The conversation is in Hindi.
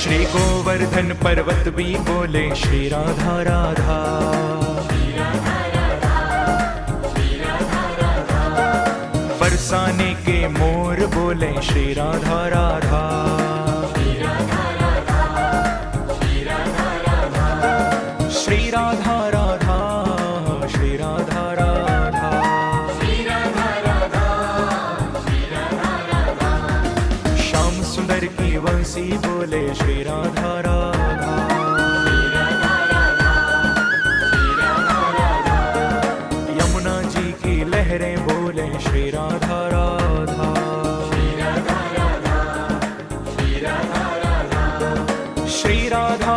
श्री गोवर्धन पर्वत भी बोले श्री राधा राधा। बरसाने के मोर बोले श्री राधा राधा। श्री राधा राधा, श्री राधा राधा, श्री राधा राधा। श्याम सुंदर की वंशी बोले श्री राधा राधा। यमुना जी की लहरें बोले श्री राधा राधा। श्री राधा